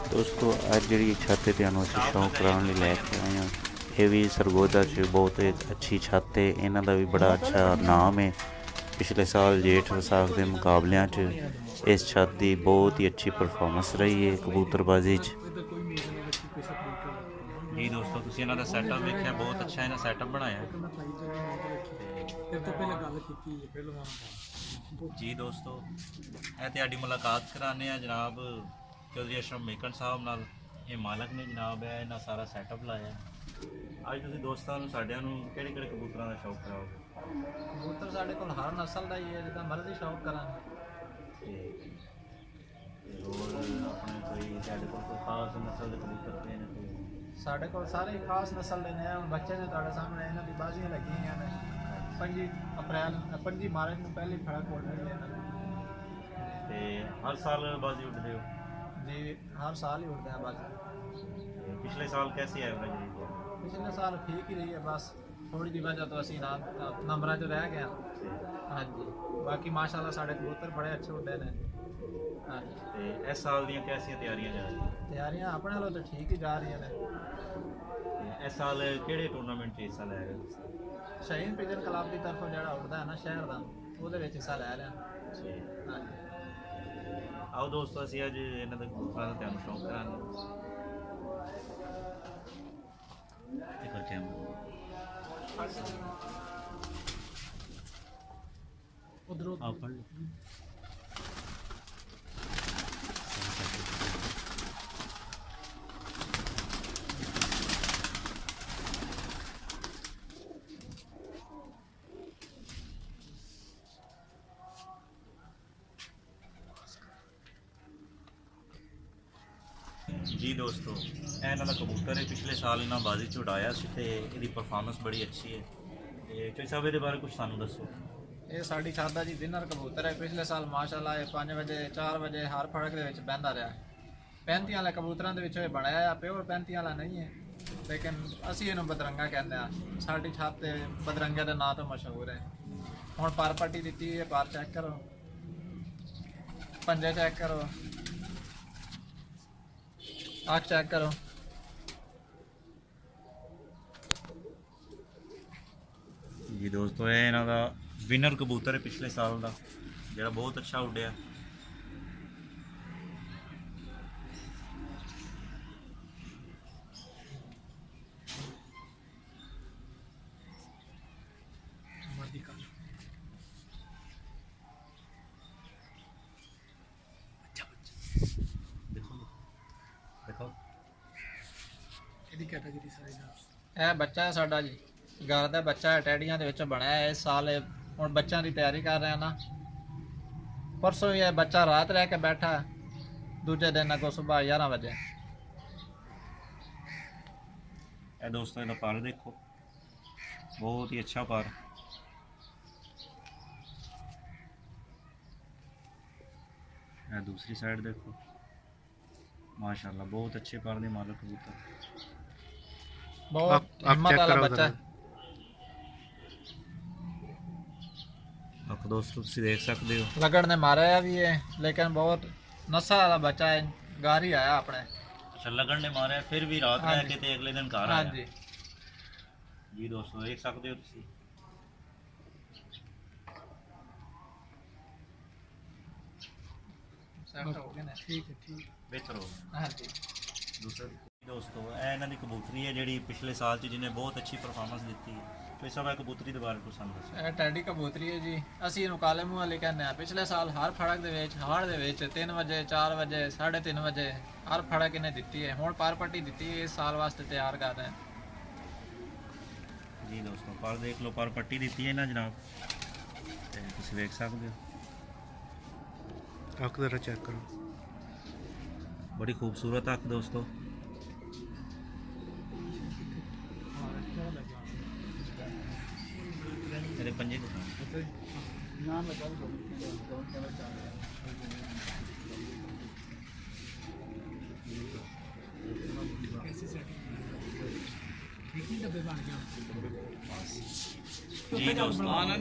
दोस्तों अज जी छत तुहानूं असीं शौक कराने लैके आए हैं। ये भी सरगोदा च बहुत अच्छी छत है। इन्हां दा भी बड़ा अच्छा नाम है। पिछले साल जेठ विसाख के मुकाबलियां च इस छत की बहुत ही अच्छी परफॉर्मेंस रही है कबूतरबाजी च। जी दोस्तों तुसीं इन्हां दा सैटअप वेख्या, बहुत अच्छा इन्हां सैटअप बनाया है। जी दोस्तों ਇਹ ਤੁਹਾਡੀ ਮੁਲਾਕਾਤ ਕਰਾਉਂਦੇ ਆ ਜਨਾਬ ਚੌਧਰੀ ਅਸ਼ਰਫ ਮੇਕਨ ਸਾਹਿਬ ਨਾਲ। ਇਹ ਮਾਲਕ ਨੇ ਜਨਾਬ ਹੈ ਇਹਨਾਂ ਸਾਰਾ ਸੈਟਅਪ ਲਾਇਆ। ਅੱਜ ਤੁਸੀਂ ਦੋਸਤਾਂ ਨੂੰ ਸਾਡਿਆਂ ਨੂੰ ਕਿਹੜੇ ਕਿਹੜੇ ਕਬੂਤਰਾਂ ਦਾ ਸ਼ੌਕ ਕਰਾਓਗੇ? ਕਬੂਤਰ ਸਾਡੇ ਕੋਲ ਹਰ ਨਸਲ ਦਾ ਹੀ ਹੈ, ਜਿੱਦਾਂ ਮਰਜ਼ੀ ਸ਼ੌਕ ਕਰਾਂਗੇ। ਤੇ ਹੋਰ ਆਪਣੇ ਕੋਈ ਤੁਹਾਡੇ ਕੋਲ ਕੋਈ ਖਾਸ ਨਸਲ ਦੇ ਕਬੂਤਰ ਪਏ ਨੇ ਕੋਈ? ਸਾਡੇ ਕੋਲ ਸਾਰੇ ਖਾਸ ਨਸਲ ਦੇ ਨੇ। ਹੁਣ ਬੱਚੇ ਨੇ ਤੁਹਾਡੇ ਸਾਹਮਣੇ, ਇਹਨਾਂ ਦੀ ਬਾਜ਼ੀਆਂ ਲੱਗੀਆਂ ਹੋਈਆਂ ਨੇ। 5 ਅਪ੍ਰੈਲ 5 ਮਾਰਚ ਨੂੰ ਪਹਿਲੀ ਫੜਕ ਉੱਡ ਰਹੀ ਹੈ ਇਹਨਾਂ ਦੀ। ਤੇ ਹਰ ਸਾਲ ਬਾਜ਼ੀ ਉੱਡਦੇ ਹੋ? ਜੀ ਹਰ ਸਾਲ ਹੀ ਉੱਡਦੇ ਆ ਬਾਜ਼ੀ। ਪਿਛਲੇ ਸਾਲ ਕੈਸੀ ਐਵਰੇਜ ਰਹੀ ਹੈ? ਪਿਛਲੇ ਸਾਲ ਠੀਕ ਹੀ ਰਹੀ ਹੈ, ਬਸ ਥੋੜੀ ਜਿਹੀ ਵਜ੍ਹਾ ਤੋਂ ਅਸੀਂ ਨੰਬਰਾਂ 'ਚ ਰਹਿ ਗਏ ਹਾਂ। ਹਾਂਜੀ ਬਾਕੀ ਮਾਸ਼ਾਅੱਲਾ ਸਾਡੇ ਕਬੂਤਰ ਬੜੇ ਅੱਛੇ ਉੱਡੇ ਨੇ। ਹਾਂਜੀ ਤੇ ਇਸ ਸਾਲ ਦੀਆਂ ਕੈਸੀਆਂ ਤਿਆਰੀਆਂ ਜਾ ਰਹੀਆਂ? ਤਿਆਰੀਆਂ ਆਪਣੇ ਵੱਲੋਂ ਤਾਂ ਠੀਕ ਹੀ ਜਾ ਰਹੀਆਂ ਨੇ। ਤੇ ਇਸ ਸਾਲ ਕਿਹੜੇ ਟੂਰਨਾਮੈਂਟ 'ਚ ਹਿੱਸਾ ਲੈ ਰਹੇ ਹੋ? ਸ਼ਹੀਨ ਪਿਜਨ ਕਲੱਬ ਦੀ ਤਰਫੋਂ ਜਿਹੜਾ ਉੱਡਦਾ ਹੈ ਨਾ ਸ਼ਹਿਰ ਦਾ, ਉਹਦੇ ਵਿੱਚ ਹਿੱਸਾ ਲੈ ਰਿਹਾ। ਹਾਂਜੀ ਆਓ ਦੋਸਤੋ ਅਸੀਂ ਅੱਜ ਇਹਨਾਂ ਦੇ ਕਬੂਤਰਾਂ ਦਾ ਤੁਹਾਨੂੰ ਸ਼ੌਂਕ ਕਰਾਂਗੇ। ਦੇਖੋ ਕੈਮਰਾ ਉਧਰੋਂ ਆਪ ਪੜ ਲਓ। जी दोस्तों ਇਹ ਇਹਨਾਂ ਦਾ ਕਬੂਤਰ ਹੈ। ਪਿਛਲੇ ਸਾਲ ਇਹਨਾਂ ਬਾਜ਼ੀ 'ਚ ਉਡਾਇਆ ਸੀ ਤੇ ਇਹਦੀ ਪਰਫਾਰਮੈਂਸ ਬੜੀ ਅੱਛੀ ਹੈ। ਤੇ ਚੋਈ ਸਾਹਿਬ ਇਹਦੇ ਬਾਰੇ ਕੁਝ ਸਾਨੂੰ ਦੱਸੋ। ਇਹ ਸਾਡੀ ਛੱਤ ਦਾ ਜੀ ਵਿਨਰ ਕਬੂਤਰ ਹੈ। ਪਿਛਲੇ ਸਾਲ ਮਾਸ਼ਾਅੱਲਾ ਇਹ 5 ਵਜੇ 4 ਵਜੇ ਹਰ ਫੜਕ ਦੇ ਵਿੱਚ ਬਹਿੰਦਾ ਰਿਹਾ। 35 ਵਾਲੇ ਕਬੂਤਰਾਂ ਦੇ ਵਿੱਚੋਂ ਇਹ ਬਣਾਇਆ ਆ। ਪਿਓਰ 35 ਵਾਲਾ ਨਹੀਂ ਹੈ, ਲੇਕਿਨ ਅਸੀਂ ਇਹਨੂੰ ਬਦਰੰਗਾ ਕਹਿੰਦੇ ਆ। ਸਾਡੀ ਛੱਤ ਤੇ ਬਦਰੰਗੇ ਦੇ ਨਾਂ ਤੋਂ ਮਸ਼ਹੂਰ ਹੈ। ਹੁਣ ਪਰ ਪੱਟੀ ਦਿੱਤੀ ਹੈ, ਪਰ ਚੈੱਕ ਕਰੋ, ਪੰਜੇ ਚੈੱਕ ਕਰੋ, ਅੱਖ ਚੈੱਕ ਕਰੋ। ਜੀ ਦੋਸਤੋ ਇਹ ਇਹਨਾਂ ਦਾ ਵਿਨਰ ਕਬੂਤਰ ਹੈ ਪਿਛਲੇ ਸਾਲ ਦਾ, ਜਿਹੜਾ ਬਹੁਤ ਅੱਛਾ ਉੱਡਿਆ। ਦੇਖੋ ਇਹਦੀ ਕੈਟਾਗਰੀ ਸਾਰੇ ਦਾ ਇਹ ਬੱਚਾ ਹੈ ਸਾਡਾ ਜੀ, ਘਰ ਦਾ ਬੱਚਾ ਹੈ, ਟੈਡੀਆਂ ਦੇ ਵਿੱਚੋਂ ਬਣਿਆ ਹੈ। ਇਸ ਸਾਲ ਹੁਣ ਬੱਚਿਆਂ ਦੀ ਤਿਆਰੀ ਕਰ ਰਹੇ ਨਾ। ਪਰਸੋਂ ਹੀ ਇਹ ਬੱਚਾ ਰਾਤ ਰਹਿ ਕੇ ਬੈਠਾ, ਦੂਜੇ ਦਿਨ ਅੱਗੋਂ ਸਵੇਰ 11 ਵਜੇ। ਇਹ ਦੋਸਤੋ ਇਹਦਾ ਪਰ ਦੇਖੋ, ਬਹੁਤ ਹੀ ਅੱਛਾ ਪਰ। ਇਹ दूसरी साइड देखो, माशाल्लाह बहुत अच्छे पर दे मालक कबूतर। बहुत हिम्मत वाला बच्चा है। आप दोस्तों तुम देख सकते हो लगड़ ने मारा भी है, लेकिन बहुत नस्ल वाला बच्चा है। घर ही आया अपने। अच्छा लगन ने मारा फिर भी रात रह के ते अगले दिन घर आया। जी जी दोस्तों देख सकते हो तुम। ठीक है ठीक बेहतर हो। हाँ जी दूसरा दोस्तों ਇਹ ਇਹਨਾਂ ਦੀ ਕਬੂਤਰੀ ਹੈ ਜਿਹੜੀ ਪਿਛਲੇ ਸਾਲ 'ਚ ਜਿਹਨੇ ਬਹੁਤ ਅੱਛੀ ਪਰਫਾਰਮੈਂਸ ਦਿੱਤੀ ਹੈ। ਤੇ ਸਭ ਕਬੂਤਰੀ ਦੇ ਬਾਰੇ ਕੁਝ ਸਾਨੂੰ ਦੱਸੋ। ਇਹ ਟੈਡੀ ਕਬੂਤਰੀ ਹੈ ਜੀ। ਅਸੀਂ ਇਹਨੂੰ ਕਾਲੇ ਮੂੰਹ ਵਾਲੇ ਕਹਿੰਦੇ ਆ। ਪਿਛਲੇ ਸਾਲ ਹਰ ਫੜਕ ਦੇ ਵਿੱਚ ਹਾੜ ਦੇ ਵਿੱਚ 3 ਵਜੇ 4 ਵਜੇ 3:30 ਵਜੇ ਹਰ ਫੜਕ ਇਹਨੇ ਦਿੱਤੀ ਹੈ। ਹੁਣ ਪਰ ਪੱਟੀ ਦਿੱਤੀ ਹੈ, ਇਸ ਸਾਲ ਵਾਸਤੇ ਤਿਆਰ ਕਰ ਰਹੇ ਹਾਂ। ਜੀ ਦੋਸਤੋ ਪਰ ਦੇਖ ਲਓ, ਪਰ ਪੱਟੀ ਦਿੱਤੀ ਹੈ ਨਾ ਜਨਾਬ, ਤੇ ਤੁਸੀਂ ਵੇਖ ਸਕਦੇ ਹੋ। ਅੱਖ ਜ਼ਰਾ ਚੈੱਕ ਕਰੋ, बड़ी खूबसूरत आँख दोस्तों। मेरे पंजे को ਜੀ ਦੋਸਤੋ,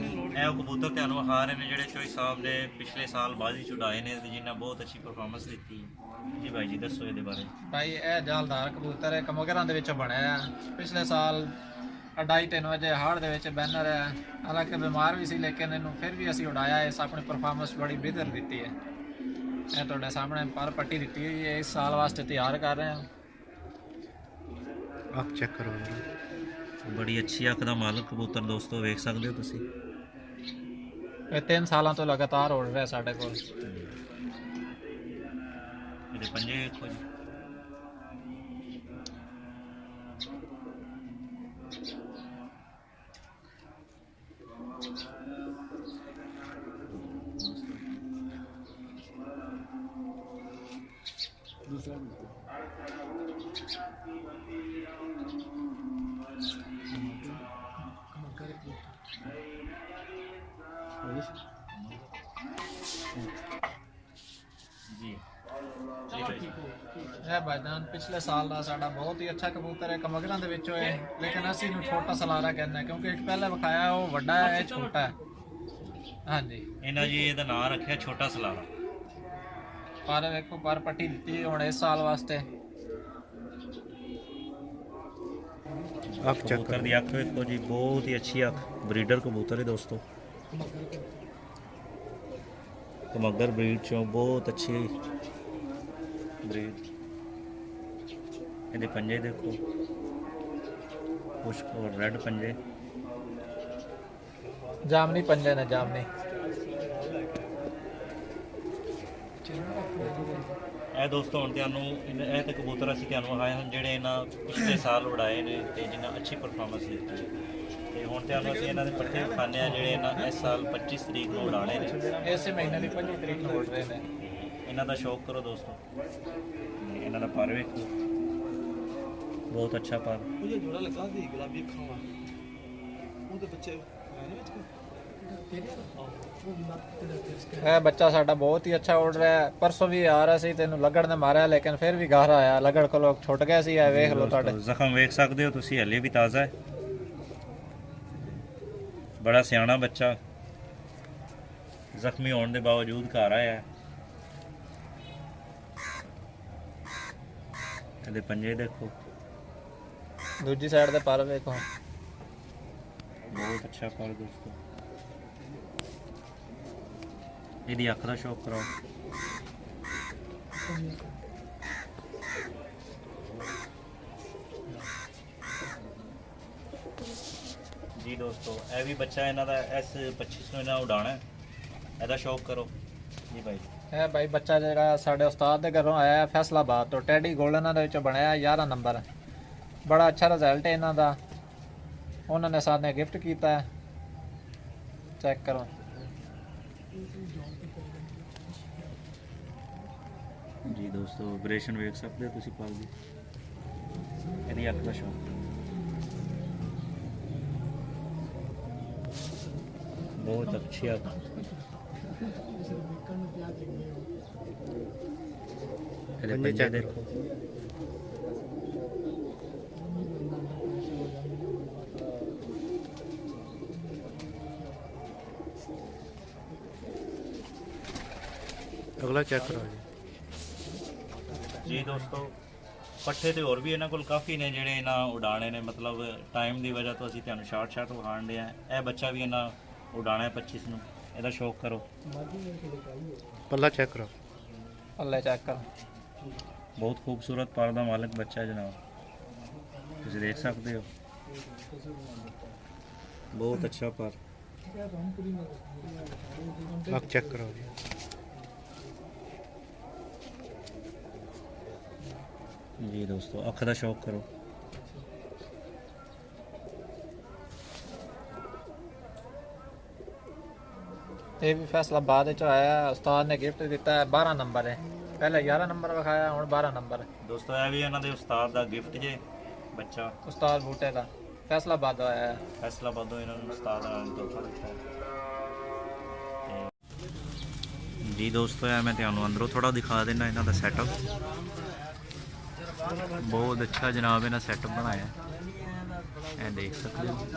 ਇਹ ਉਹ ਕਬੂਤਰ ਤੁਹਾਨੂੰ ਵਿਖਾ ਰਹੇ ਨੇ ਜਿਹੜੇ ਚੋਈ ਸਾਹਿਬ ਨੇ ਪਿਛਲੇ ਸਾਲ ਬਾਜ਼ੀ ਛੁਡਾਏ ਨੇ ਤੇ ਜਿਨ੍ਹਾਂ ਬਹੁਤ ਅੱਛੀ ਪਰਫਾਰਮੈਂਸ ਦਿੱਤੀ। ਜੀ ਭਾਈ ਜੀ ਦੱਸੋ ਇਹਦੇ ਬਾਰੇ। ਭਾਈ ਇਹ ਜਾਲਦਾਰ ਕਬੂਤਰ ਹੈ, ਕਮੋਗਰਾਂ ਦੇ ਵਿੱਚੋਂ ਬਣਿਆ ਹੈ। ਪਿਛਲੇ ਸਾਲ 2:30-3 ਵਜੇ ਹਾੜ ਦੇ ਵਿੱਚ ਬੈਨਰ ਹੈ, ਹਾਲਾਂਕਿ ਬਿਮਾਰ ਵੀ ਸੀ ਲੇਕਿਨ ਇਹਨੂੰ ਫਿਰ ਵੀ ਅਸੀਂ ਉਡਾਇਆ। ਇਸ ਆਪਣੀ ਪਰਫਾਰਮੈਂਸ ਬੜੀ ਬਿਹਤਰ ਦਿੱਤੀ ਹੈ। ਇਹ ਤੁਹਾਡੇ ਸਾਹਮਣੇ ਪਰ ਪੱਟੀ ਦਿੱਤੀ ਹੋਈ ਹੈ, ਇਸ ਸਾਲ ਵਾਸਤੇ ਤਿਆਰ ਕਰ ਰਹੇ ਹਾਂ। ਆਪ ਚੈੱਕ ਕਰੋ। ਬੜੀ ਅੱਛੀ ਅੱਖ ਦਾ ਮਾਲਕ ਕਬੂਤਰ ਦੋਸਤੋ, ਵੇਖ ਸਕਦੇ ਹੋ ਤੁਸੀਂ। ਇਹ 3 ਸਾਲਾਂ ਤੋਂ ਲਗਾਤਾਰ ਉੜ ਰਿਹਾ ਸਾਡੇ ਕੋਲ। ਇਹਦੇ ਪੰਜੇ ਵੇਖੋ ਜੀ। ਜੀ ਇਹ ਭਾਈਜਾਨ ਪਿਛਲੇ ਸਾਲ ਦਾ ਸਾਡਾ ਬਹੁਤ ਹੀ ਅੱਛਾ ਕਬੂਤਰ ਹੈ, ਕਮਗਰਾਂ ਦੇ ਵਿੱਚੋਂ ਹੈ, ਲੇਕਿਨ ਅਸੀਂ ਇਹਨੂੰ ਛੋਟਾ ਸਲਾਰਾ ਕਹਿੰਦੇ ਹਾਂ ਕਿਉਂਕਿ ਇੱਕ ਪਹਿਲੇ ਵਿਖਾਇਆ ਉਹ ਵੱਡਾ ਹੈ, ਇਹ ਛੋਟਾ ਹੈ। ਹਾਂਜੀ, ਇਹਨਾਂ ਜੀ ਇਹਦਾ ਨਾਮ ਰੱਖਿਆ ਛੋਟਾ ਸਲਾਰਾ। ਪਰ ਵੇਖੋ ਪਰ ਪੱਟੀ ਦਿੱਤੀ ਹੁਣ ਇਸ ਸਾਲ ਵਾਸਤੇ। ਆਪ ਚੈੱਕ ਕਬੂਤਰ ਦੀ ਅੱਖ ਵੇਖੋ ਜੀ, ਬਹੁਤ ਹੀ ਅੱਛੀ ਅੱਖ, ਬਰੀਡਰ ਕਬੂਤਰ ਹੈ ਦੋਸਤੋ। ਕਮਗਰ ਬਰੀਡ ਚੋਂ ਬਹੁਤ ਅੱਛੀ ਬਰੀਡ। ਇਹਦੇ ਪੰਜੇ ਦੇਖੋ, ਕੁਛ ਰੈੱਡ ਪੰਜੇ, ਜਾਮਨੀ ਪੰਜੇ ਨੇ, ਜਾਮਨੀ। ਇਹ ਦੋਸਤੋ ਹੁਣ ਤੁਹਾਨੂੰ ਇਹ ਤੇ ਕਬੂਤਰ ਅਸੀਂ ਤੁਹਾਨੂੰ ਵਿਖਾਏ ਹਨ ਜਿਹੜੇ ਇਹਨਾਂ ਪਿਛਲੇ ਸਾਲ ਉਡਾਏ ਨੇ ਤੇ ਜਿਨ੍ਹਾਂ ਅੱਛੀ ਪਰਫਾਰਮੈਂਸ ਦਿੱਤੀ ਹੈ। ਤੇ ਹੁਣ ਤੁਹਾਨੂੰ ਅਸੀਂ ਇਹਨਾਂ ਦੇ ਪੱਠੇ ਵਿਖਾਉਂਦੇ ਹਾਂ ਜਿਹੜੇ ਇਹਨਾਂ ਇਸ ਸਾਲ 25 ਤਰੀਕ ਨੂੰ ਉਡਾਣੇ ਨੇ। ਇਸੇ ਮਹੀਨੇ ਦੀ 25 ਤਰੀਕ ਨੂੰ ਉੱਡ ਰਹੇ ਨੇ। ਇਹਨਾਂ ਦਾ ਸ਼ੌਕ ਕਰੋ ਦੋਸਤੋ। ਇਹਨਾਂ ਦਾ ਪਰ ਵੇਖੋ, ਬਹੁਤ ਅੱਛਾ ਪਰ। मुझे जोड़ा लगा दी गुलाबी अखा हुआ ਉਹਦੇ ਬੱਚੇ ਇਹ ਬੱਚਾ ਸਾਡਾ ਬਹੁਤ ਹੀ ਅੱਛਾ ਉੱਡ ਰਿਹਾ ਹੈ। ਪਰਸੋਂ ਵੀ ਆ ਰਿਹਾ ਸੀ, ਤੈਨੂੰ ਲੱਗੜ ਨੇ ਮਾਰਿਆ ਲੇਕਿਨ ਫਿਰ ਵੀ ਘਰ ਆਇਆ। ਲੱਗੜ ਕੋਲੋਂ ਛੁੱਟ ਗਿਆ ਸੀ। ਇਹ ਵੇਖ ਲਓ ਤੁਹਾਡੇ ਜ਼ਖਮ ਵੇਖ ਸਕਦੇ ਹੋ ਤੁਸੀਂ, ਹਲੇ ਵੀ ਤਾਜ਼ਾ ਹੈ। ਬੜਾ ਸਿਆਣਾ ਬੱਚਾ, ਜ਼ਖਮੀ ਹੋਣ ਦੇ ਬਾਵਜੂਦ ਘਰ ਆਇਆ ਹੈ। ਇਹਦੇ ਪੰਜੇ ਦੇਖੋ, ਦੂਜੀ ਸਾਈਡ ਦੇ ਪਰ ਵੇਖੋ। ਬਹੁਤ ਅੱਛਾ ਪਰ ਦੋਸਤੋ। ਇਹਦੀ ਅੱਖ ਦਾ ਸ਼ੌਕ ਕਰਾਓ। ਜੀ ਦੋਸਤੋ, ਇਹ ਵੀ ਬੱਚਾ ਇਹਨਾਂ ਦਾ ਇਸ 25 ਨੂੰ ਇਹਨਾਂ ਉਡਾਣਾ ਹੈ। ਇਹਦਾ ਸ਼ੌਕ ਕਰੋ ਜੀ ਭਾਈ। ਇਹ ਭਾਈ ਬੱਚਾ ਜਿਹੜਾ ਸਾਡੇ ਉਸਤਾਦ ਦੇ ਘਰੋਂ ਆਇਆ ਹੈ ਫੈਸਲਾਬਾਦ ਤੋਂ, ਟੈਡੀ ਗੋਲਡਨਾਂ ਦੇ ਵਿੱਚੋਂ ਬਣਿਆ 11 ਨੰਬਰ। ਬੜਾ ਅੱਛਾ ਰਿਜ਼ਲਟ ਹੈ ਇਹਨਾਂ ਦਾ, ਉਹਨਾਂ ਨੇ ਸਾਥ ਨੇ ਗਿਫਟ ਕੀਤਾ ਹੈ। ਚੈੱਕ ਕਰੋ ਜੀ ਦੋਸਤੋ, ਵਾਈਬ੍ਰੇਸ਼ਨ ਵੇਖ ਸਕਦੇ ਹੋ ਤੁਸੀਂ ਪਰ ਦੀ। ਇਹਦੀ ਅੱਖ ਦਾ ਸ਼ੌਕ, ਬਹੁਤ ਅੱਛੀ ਅੱਖ। ਇਹਦੇ ਪੰਜੇ ਦੇਖੋ, ਅਗਲਾ ਚੈੱਕ ਕਰੋ ਜੀ। ਜੀ ਦੋਸਤੋ, ਪੱਠੇ ਤੇ ਹੋਰ ਵੀ ਇਹਨਾਂ ਕੋਲ ਕਾਫੀ ਨੇ ਜਿਹੜੇ ਇਹਨਾਂ ਉਡਾਣੇ ਨੇ। ਮਤਲਬ ਟਾਈਮ ਦੀ ਵਜ੍ਹਾ ਤੋਂ ਅਸੀਂ ਤੁਹਾਨੂੰ ਸ਼ਾਰਟ ਵਿਖਾਣ ਦੇ ਆ। ਇਹ ਬੱਚਾ ਵੀ ਇਹਨਾਂ ਉਡਾਣਾ ਹੈ 25 ਨੂੰ। ਇਹਦਾ ਸ਼ੌਕ ਕਰੋ। ਪੱਲਾ ਚੈੱਕ ਕਰੋ। ਅੱਲੇ ਚੈੱਕ ਕਰੋ। ਬਹੁਤ ਖੂਬਸੂਰਤ ਪਰ ਦਾ ਮਾਲਕ ਬੱਚਾ ਹੈ ਜਨਾਬ, ਤੁਸੀਂ ਦੇਖ ਸਕਦੇ ਹੋ। ਬਹੁਤ ਅੱਛਾ ਪਰ। ਆਪ ਚੈੱਕ ਕਰੋ ਜੀ। ਜੀ ਦੋਸਤੋ, ਅੱਖ ਦਾ ਸ਼ੌਕ ਕਰੋ। ਇਹ ਵੀ ਫੈਸਲਾਬਾਦ ਵਿੱਚ ਆਇਆ, ਉਸਤਾਦ ਨੇ ਗਿਫਟ ਦਿੱਤਾ ਹੈ। 12 ਨੰਬਰ ਹੈ, ਪਹਿਲੇ 11 ਨੰਬਰ ਵਿਖਾਇਆ, ਹੁਣ 12 ਨੰਬਰ। ਦੋਸਤੋ, ਇਹ ਵੀ ਇਹਨਾਂ ਦੇ ਉਸਤਾਦ ਦਾ ਗਿਫਟ ਜੇ ਬੱਚਾ, ਉਸਤਾਦ ਬੂਟੇ ਦਾ ਫੈਸਲਾਬਾਦ ਆਇਆ ਹੈ। ਫੈਸਲਾਬਾਦੋਂ ਇਹਨਾਂ ਨੂੰ ਉਸਤਾਦ ਦਾ ਤੋਹਫਾ ਦਿੱਤਾ ਹੈ। ਜੀ ਦੋਸਤੋ, ਇਹ ਮੈਂ ਤੁਹਾਨੂੰ ਅੰਦਰੋਂ ਥੋੜਾ ਦਿਖਾ ਦੇਣਾ ਇਹਨਾਂ ਦਾ ਸੈਟਅਪ। ਬਹੁਤ ਅੱਛਾ ਜਨਾਬ ਇਹਨਾਂ ਸੈਟਅਪ ਬਣਾਇਆ। ਇਹ ਦੇਖ ਸਕਦੇ ਹੋ।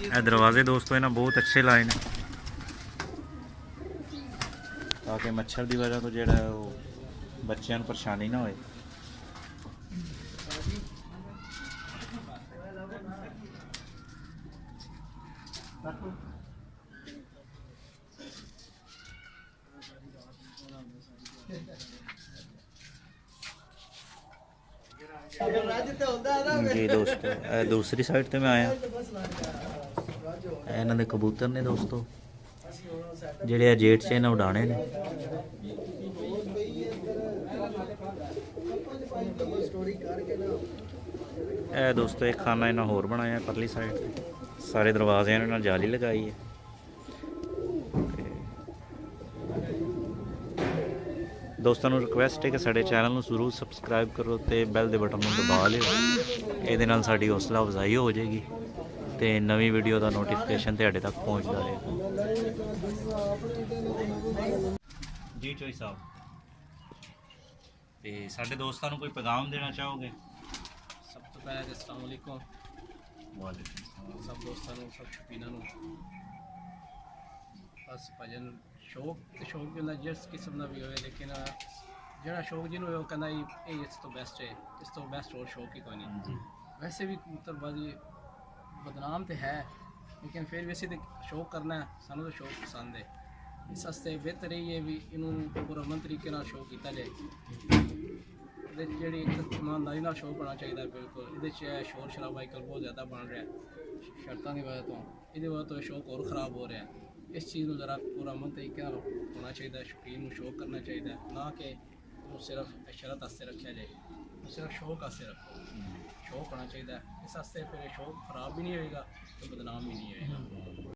ਇਹ ਦਰਵਾਜ਼ੇ ਦੋਸਤੋ ਇਹਨਾਂ ਬਹੁਤ ਅੱਛੇ ਲਾਏ ਨੇ ਤਾਂ ਕਿ ਮੱਛਰ ਦੀ ਵਜ੍ਹਾ ਤੋਂ ਜਿਹੜਾ ਉਹ ਬੱਚਿਆਂ ਨੂੰ ਪਰੇਸ਼ਾਨੀ ਨਾ ਹੋਏ। ਜੀ ਦੋਸਤੋ ਇਹ ਦੂਸਰੀ ਸਾਈਡ ਤੇ ਮੈਂ ਆਇਆ, ਇਹ ਇਹਨਾਂ ਦੇ ਕਬੂਤਰ ਨੇ ਦੋਸਤੋ ਜਿਹੜੇ ਆ ਜੇਠ 'ਚ ਇਹਨਾਂ ਉਡਾਣੇ ਨੇ। ਇਹ ਦੋਸਤੋ ਇੱਕ ਖਾਨਾ ਇਹਨਾਂ ਹੋਰ ਬਣਾਇਆ ਪਰਲੀ ਸਾਈਡ ਤੇ, ਸਾਰੇ ਦਰਵਾਜ਼ਿਆਂ ਨਾਲ ਜਾਲੀ ਲਗਾਈ ਹੈ। ਦੋਸਤਾਂ ਨੂੰ ਰਿਕੁਐਸਟ ਹੈ ਕਿ ਸਾਡੇ ਚੈਨਲ ਨੂੰ ਜ਼ਰੂਰ ਸਬਸਕ੍ਰਾਈਬ ਕਰੋ ਤੇ ਬੈਲ ਦੇ ਬਟਨ ਨੂੰ ਦਬਾ ਲਿਓ, ਇਹਦੇ ਨਾਲ ਸਾਡੀ ਹੌਸਲਾ ਅਫਜ਼ਾਈ ਹੋ ਜਾਏਗੀ ਤੇ ਨਵੀਂ ਵੀਡੀਓ ਦਾ ਨੋਟੀਫਿਕੇਸ਼ਨ ਤੁਹਾਡੇ ਤੱਕ ਪਹੁੰਚਦਾ ਰਹੇਗਾ। ਜੀ ਚੋਈ ਸਾਹਿਬ, ਤੇ ਸਾਡੇ ਦੋਸਤਾਂ ਨੂੰ ਕੋਈ ਪੈਗਾਮ ਦੇਣਾ ਚਾਹੋਗੇ? ਸਭ ਤੋਂ ਪਹਿਲਾਂ ਤਾਂ ਅਸਲਾਮ ਵਾਲੇਕੁਮ ਸਭ ਦੋਸਤਾਂ ਨੂੰ, ਸਭ ਸ਼ੌਕੀਨਾਂ ਨੂੰ। ਬਸ ਭਜਨ ਸ਼ੌਕ ਤੇ ਸ਼ੌਕ ਵੀ ਹੁੰਦਾ ਜਿਸ ਕਿਸਮ ਦਾ ਵੀ ਹੋਵੇ, ਲੇਕਿਨ ਜਿਹੜਾ ਸ਼ੌਕ ਜਿਹਨੂੰ ਉਹ ਕਹਿੰਦਾ ਇਹ ਇਸ ਤੋਂ ਬੈਸਟ ਹੈ, ਇਸ ਤੋਂ ਬੈਸਟ ਹੋਰ ਸ਼ੌਕ ਹੀ ਕੋਈ ਨਹੀਂ। ਜੀ ਵੈਸੇ ਵੀ ਕਬੂਤਰਬਾਜ਼ੀ ਬਦਨਾਮ ਤੇ ਹੈ, ਲੇਕਿਨ ਫਿਰ ਵੀ ਅਸੀਂ ਤੇ ਸ਼ੌਕ ਕਰਨਾ ਹੈ, ਸਾਨੂੰ ਤਾਂ ਸ਼ੌਕ ਪਸੰਦ ਹੈ। ਇਸ ਵਾਸਤੇ ਬਿਹਤਰ ਇਹ ਹੈ ਵੀ ਇਹਨੂੰ ਪੁਰਅਮਨ ਤਰੀਕੇ ਨਾਲ ਸ਼ੌਕ ਕੀਤਾ ਜਾਏ। ਇਹਦੇ 'ਚ ਜਿਹੜੀ ਇੱਕ ਇਮਾਨਦਾਰੀ ਨਾਲ ਸ਼ੌਕ ਹੋਣਾ ਚਾਹੀਦਾ ਬਿਲਕੁਲ। ਇਹਦੇ 'ਚ ਸ਼ੋਰ ਸ਼ਰਾਬਾ ਅੱਜਕੱਲ੍ਹ ਬਹੁਤ ਜ਼ਿਆਦਾ ਬਣ ਰਿਹਾ ਸ਼ਰਤਾਂ ਦੀ ਵਜ੍ਹਾ ਤੋਂ, ਇਹਦੀ ਵਜ੍ਹਾ ਤੋਂ ਸ਼ੌਕ ਹੋਰ ਖ਼ਰਾਬ ਹੋ ਰਿਹਾ। ਇਸ ਚੀਜ਼ ਨੂੰ ਜ਼ਰਾ ਪੁਰਅਮਨ ਤਰੀਕੇ ਨਾਲ ਹੋਣਾ ਚਾਹੀਦਾ, ਸ਼ੌਕੀਨ ਨੂੰ ਸ਼ੌਕ ਕਰਨਾ ਚਾਹੀਦਾ, ਨਾ ਕਿ ਉਹਨੂੰ ਸਿਰਫ ਸ਼ਰਤ ਵਾਸਤੇ ਰੱਖਿਆ ਜਾਏ, ਸਿਰਫ ਸ਼ੌਕ ਵਾਸਤੇ ਰੱਖੋ। ਸ਼ੌਕ ਹੋਣਾ ਚਾਹੀਦਾ, ਇਸ ਵਾਸਤੇ ਫਿਰ ਇਹ ਸ਼ੌਕ ਖਰਾਬ ਵੀ ਨਹੀਂ ਹੋਏਗਾ ਤੇ ਬਦਨਾਮ ਵੀ ਨਹੀਂ ਹੋਏਗਾ।